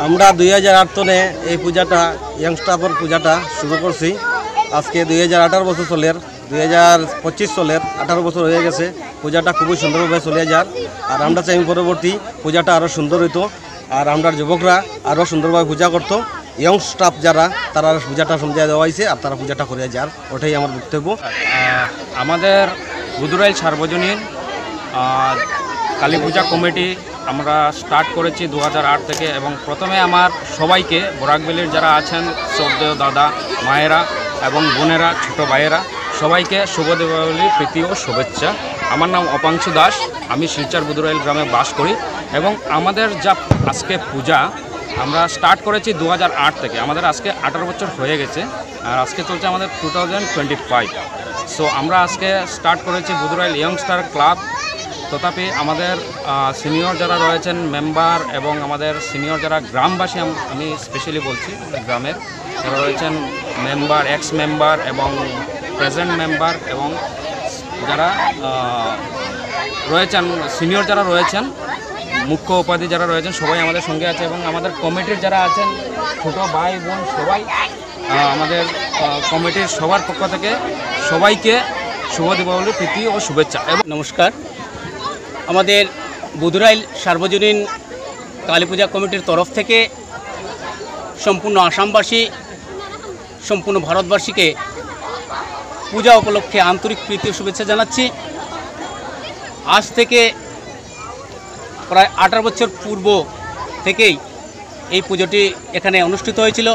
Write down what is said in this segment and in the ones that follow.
আমরা 2008 সনে এই পূজাটা ইয়ংস্টার পূজাটা শুরু করছি। আজকে 2018 বছর চলের 2025 চলের 18 বছর হয়ে গেছে। পূজাটা খুবই সুন্দরভাবে চলে যায়। আর আমরা চাই পরবর্তী পূজাটা আরও সুন্দর হইতো, আর আমরা যুবকরা আরও সুন্দরভাবে পূজা করতো। ইয়ং স্টাফ যারা তারা পূজাটা সমঝায় দেওয়া হয়েছে আর তারা পূজাটা করে যার, ওটাই আমার বক্তব্য। আমাদের বুধুরাইল সার্বজনীন কালী পূজা কমিটি আমরা স্টার্ট করেছি 2008 থেকে, এবং প্রথমে আমার সবাইকে বরাকবেলির যারা আছেন শ্রদ্ধেয় দাদা মায়েরা এবং বোনেরা ছোটো ভাইয়েরা সবাইকে শুভ দীপাবলির প্রীতি ও শুভেচ্ছা। আমার নাম অপাংশু দাস, আমি শিলচর বুধুরাইল গ্রামে বাস করি। এবং আমাদের যা আজকে পূজা আমরা স্টার্ট করেছি 2008 থেকে, আমাদের আজকে 18 বছর হয়ে গেছে, আর আজকে চলছে আমাদের 2025। সো আমরা আজকে স্টার্ট করেছি বুধুরাইল ইয়ংস্টার ক্লাব। তথাপি আমাদের সিনিয়র যারা রয়েছেন মেম্বার এবং আমাদের সিনিয়র যারা গ্রামবাসী, আমি স্পেশালি বলছি গ্রামের যারা রয়েছেন মেম্বার, এক্স মেম্বার এবং প্রেজেন্ট মেম্বার, এবং যারা রয়েছেন সিনিয়র যারা রয়েছেন মুখ্য উপাধি যারা রয়েছেন সবাই আমাদের সঙ্গে আছে। এবং আমাদের কমিটির যারা আছেন ছোটো ভাই বোন সবাই, আমাদের কমিটির সবার পক্ষ থেকে সবাইকে শুভ দীপাবলির প্রীতি ও শুভেচ্ছা। এবং নমস্কার, আমাদের বুধুরাইল সার্বজনীন কালী পূজা কমিটির তরফ থেকে সম্পূর্ণ আসামবাসী, সম্পূর্ণ ভারতবাসীকে পূজা উপলক্ষে আন্তরিক প্রীতি ও শুভেচ্ছা জানাচ্ছি। আজ থেকে প্রায় 18 বছর পূর্ব থেকেই এই পুজোটি এখানে অনুষ্ঠিত হয়েছিল।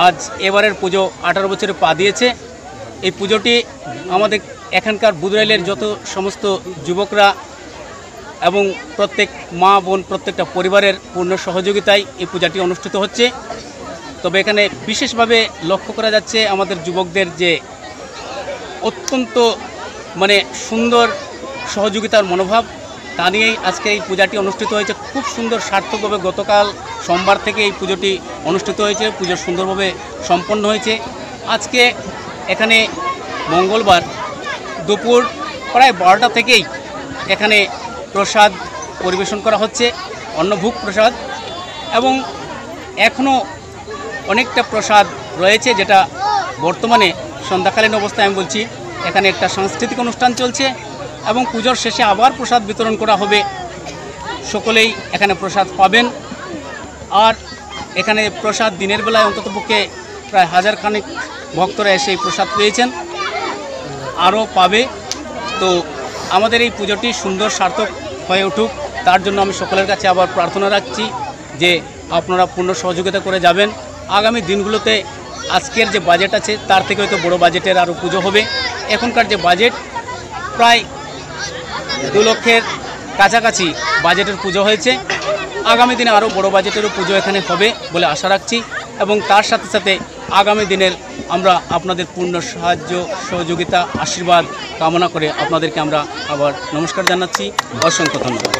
আজ এবারের পুজো 18 বছরে পা দিয়েছে। এই পুজোটি আমাদের এখানকার বুধুরাইলের যত সমস্ত যুবকরা এবং প্রত্যেক মা বোন প্রত্যেকটা পরিবারের পূর্ণ সহযোগিতায় এই পূজাটি অনুষ্ঠিত হচ্ছে। তবে এখানে বিশেষভাবে লক্ষ্য করা যাচ্ছে আমাদের যুবকদের যে অত্যন্ত সুন্দর সহযোগিতার মনোভাব, তা নিয়েই আজকে এই পূজাটি অনুষ্ঠিত হয়েছে। খুব সুন্দর সার্থকভাবে গতকাল সোমবার থেকে এই পুজোটি অনুষ্ঠিত হয়েছে, পুজো সুন্দরভাবে সম্পন্ন হয়েছে। আজকে এখানে মঙ্গলবার দুপুর প্রায় 12টা থেকেই এখানে প্রসাদ পরিবেশন করা হচ্ছে, অন্নভোগ প্রসাদ, এবং এখনও অনেকটা প্রসাদ রয়েছে যেটা বর্তমানে সন্ধ্যাকালীন অবস্থায় আমি বলছি এখানে একটা সাংস্কৃতিক অনুষ্ঠান চলছে, এবং পুজোর শেষে আবার প্রসাদ বিতরণ করা হবে। সকলেই এখানে প্রসাদ পাবেন। আর এখানে প্রসাদ দিনের বেলায় অন্ততপক্ষে প্রায় 1000 খানেক ভক্তরা এসে এই প্রসাদ পেয়েছেন, আরও পাবে। তো আমাদের এই পুজোটি সুন্দর সার্থক হয়ে উঠুক, তার জন্য আমি সকলের কাছে আবার প্রার্থনা রাখছি যে আপনারা পূর্ণ সহযোগিতা করে যাবেন। আগামী দিনগুলোতে আজকের যে বাজেট আছে তার থেকে হয়তো বড় বাজেটের আরও পুজো হবে। এখনকার যে বাজেট প্রায় 2 লক্ষের কাছাকাছি বাজেটের পুজো হয়েছে। আগামী দিনে আরও বড় বাজেটেরও পুজো এখানে হবে বলে আশা রাখছি, এবং তার সাথে সাথে আগামী দিনের আমরা আপনাদের পূর্ণ সাহায্য সহযোগিতা আশীর্বাদ কামনা করে আপনাদেরকে আমরা আবার নমস্কার জানাচ্ছি। অসংখ্য ধন্যবাদ।